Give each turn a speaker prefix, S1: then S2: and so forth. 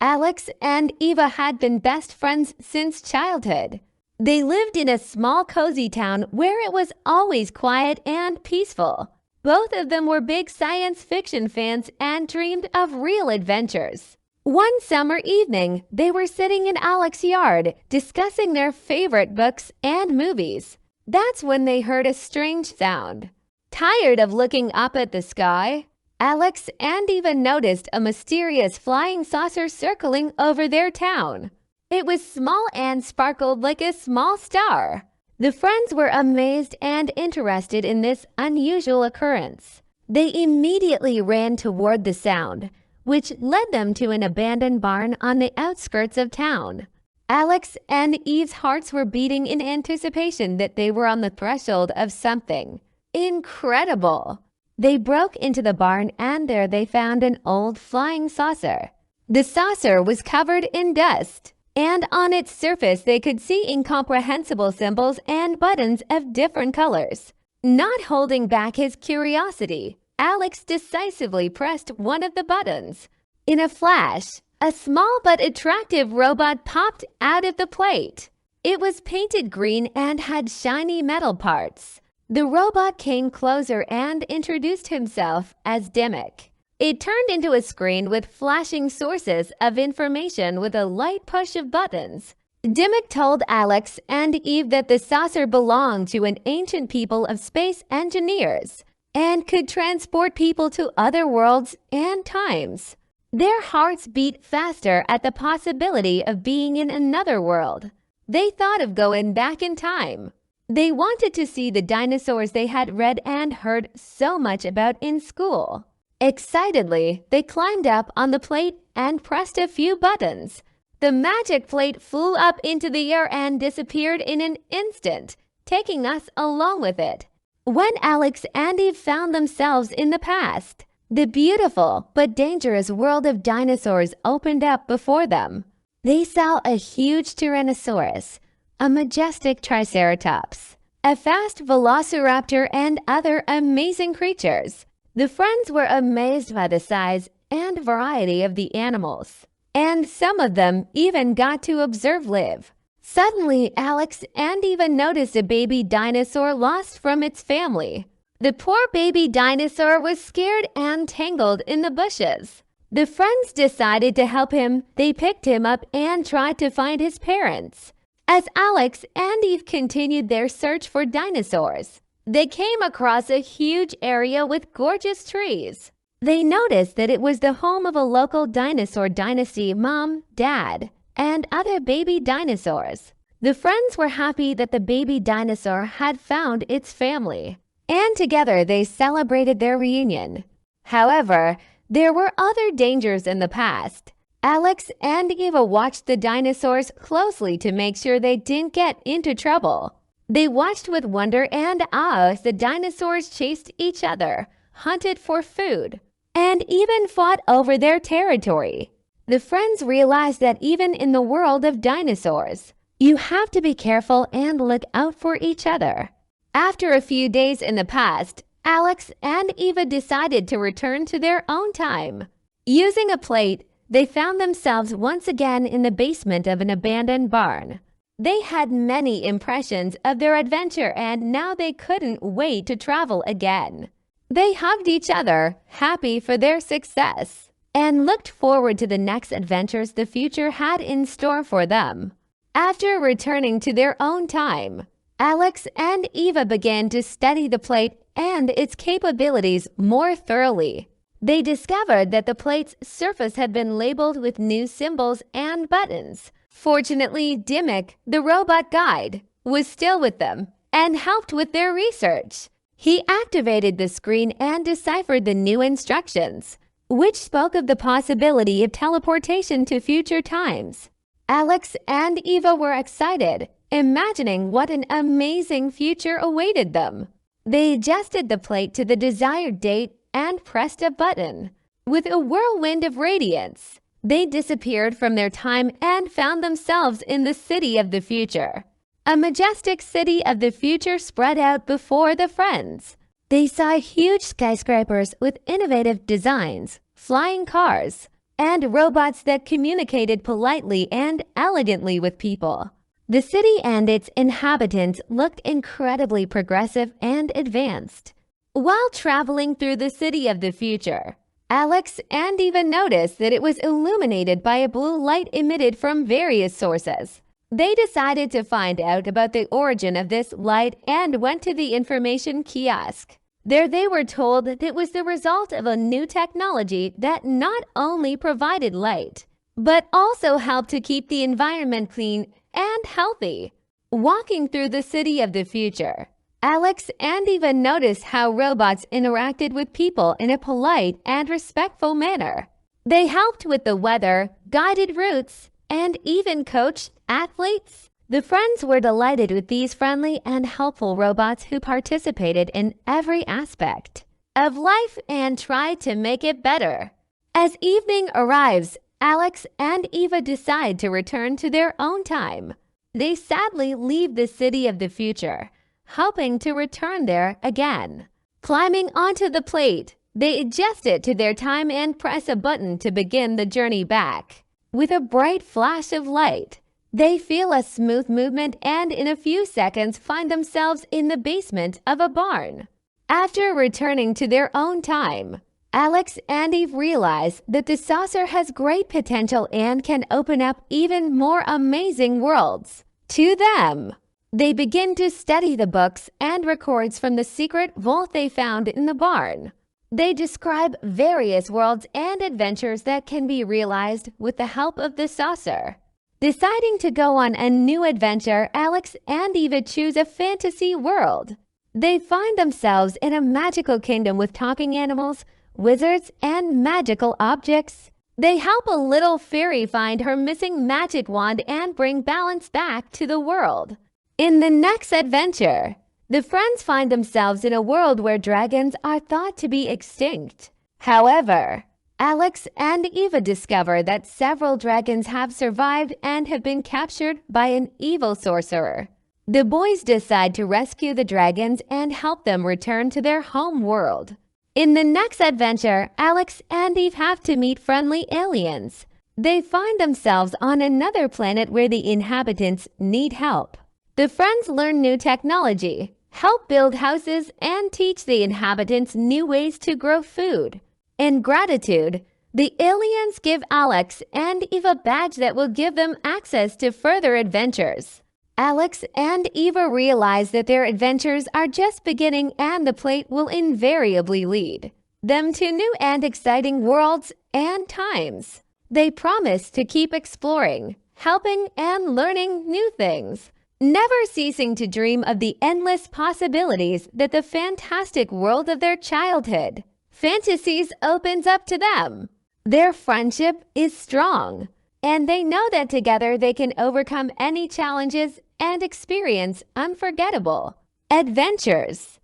S1: Alex and Eva had been best friends since childhood. They lived in a small, cozy town where it was always quiet and peaceful. Both of them were big science fiction fans and dreamed of real adventures. One summer evening, they were sitting in Alex's yard, discussing their favorite books and movies. That's when they heard a strange sound. Tired of looking up at the sky, Alex and Eva noticed a mysterious flying saucer circling over their town. It was small and sparkled like a small star. The friends were amazed and interested in this unusual occurrence. They immediately ran toward the sound, which led them to an abandoned barn on the outskirts of town. Alex and Eve's hearts were beating in anticipation that they were on the threshold of something incredible. They broke into the barn and there they found an old flying saucer. The saucer was covered in dust, and on its surface they could see incomprehensible symbols and buttons of different colors. Not holding back his curiosity, Alex decisively pressed one of the buttons. In a flash, a small but attractive robot popped out of the plate. It was painted green and had shiny metal parts. The robot came closer and introduced himself as Dimmick. It turned into a screen with flashing sources of information with a light push of buttons. Dimmick told Alex and Eve that the saucer belonged to an ancient people of space engineers and could transport people to other worlds and times. Their hearts beat faster at the possibility of being in another world. They thought of going back in time. They wanted to see the dinosaurs they had read and heard so much about in school. Excitedly, they climbed up on the plate and pressed a few buttons. The magic plate flew up into the air and disappeared in an instant, taking us along with it. When Alex and Eve found themselves in the past, the beautiful but dangerous world of dinosaurs opened up before them. They saw a huge Tyrannosaurus, a majestic Triceratops, a fast Velociraptor, and other amazing creatures. The friends were amazed by the size and variety of the animals, and some of them even got to observe live. Suddenly, Alex and Eva noticed a baby dinosaur lost from its family. The poor baby dinosaur was scared and tangled in the bushes. The friends decided to help him. They picked him up and tried to find his parents. As Alex and Eve continued their search for dinosaurs, they came across a huge area with gorgeous trees. They noticed that it was the home of a local dinosaur dynasty, Mom, Dad, and other baby dinosaurs. The friends were happy that the baby dinosaur had found its family, and together they celebrated their reunion. However, there were other dangers in the past. Alex and Eva watched the dinosaurs closely to make sure they didn't get into trouble. They watched with wonder and awe as the dinosaurs chased each other, hunted for food, and even fought over their territory. The friends realized that even in the world of dinosaurs, you have to be careful and look out for each other. After a few days in the past, Alex and Eva decided to return to their own time. Using a plate, they found themselves once again in the basement of an abandoned barn. They had many impressions of their adventure and now they couldn't wait to travel again. They hugged each other, happy for their success, and looked forward to the next adventures the future had in store for them. After returning to their own time, Alex and Eva began to study the plate and its capabilities more thoroughly. They discovered that the plate's surface had been labeled with new symbols and buttons. Fortunately, Dimmick, the robot guide, was still with them and helped with their research. He activated the screen and deciphered the new instructions, which spoke of the possibility of teleportation to future times. Alex and Eva were excited, imagining what an amazing future awaited them. They adjusted the plate to the desired date and pressed a button. With a whirlwind of radiance, they disappeared from their time and found themselves in the city of the future. A majestic city of the future spread out before the friends. They saw huge skyscrapers with innovative designs, flying cars, and robots that communicated politely and elegantly with people. The city and its inhabitants looked incredibly progressive and advanced. While traveling through the city of the future, Alex and Eva noticed that it was illuminated by a blue light emitted from various sources. They decided to find out about the origin of this light and went to the information kiosk. There they were told that it was the result of a new technology that not only provided light, but also helped to keep the environment clean and healthy. Walking through the city of the future, Alex and Eva noticed how robots interacted with people in a polite and respectful manner. They helped with the weather, guided routes, and even coached athletes. The friends were delighted with these friendly and helpful robots who participated in every aspect of life and tried to make it better. As evening arrives, Alex and Eva decide to return to their own time. They sadly leave the city of the future, hoping to return there again. Climbing onto the plate, they adjust it to their time and press a button to begin the journey back. With a bright flash of light, they feel a smooth movement and in a few seconds find themselves in the basement of a barn. After returning to their own time, Alex and Eve realize that the saucer has great potential and can open up even more amazing worlds to them. They begin to study the books and records from the secret vault they found in the barn. They describe various worlds and adventures that can be realized with the help of the saucer. Deciding to go on a new adventure, Alex and Eva choose a fantasy world. They find themselves in a magical kingdom with talking animals, wizards, and magical objects. They help a little fairy find her missing magic wand and bring balance back to the world. In the next adventure, the friends find themselves in a world where dragons are thought to be extinct. However, Alex and Eva discover that several dragons have survived and have been captured by an evil sorcerer. The boys decide to rescue the dragons and help them return to their home world. In the next adventure, Alex and Eve have to meet friendly aliens. They find themselves on another planet where the inhabitants need help. The friends learn new technology, help build houses, and teach the inhabitants new ways to grow food. In gratitude, the aliens give Alex and Eve a badge that will give them access to further adventures. Alex and Eva realize that their adventures are just beginning and the plate will invariably lead them to new and exciting worlds and times. They promise to keep exploring, helping, and learning new things, never ceasing to dream of the endless possibilities that the fantastic world of their childhood fantasies opens up to them. Their friendship is strong, and they know that together they can overcome any challenges and experience unforgettable adventures.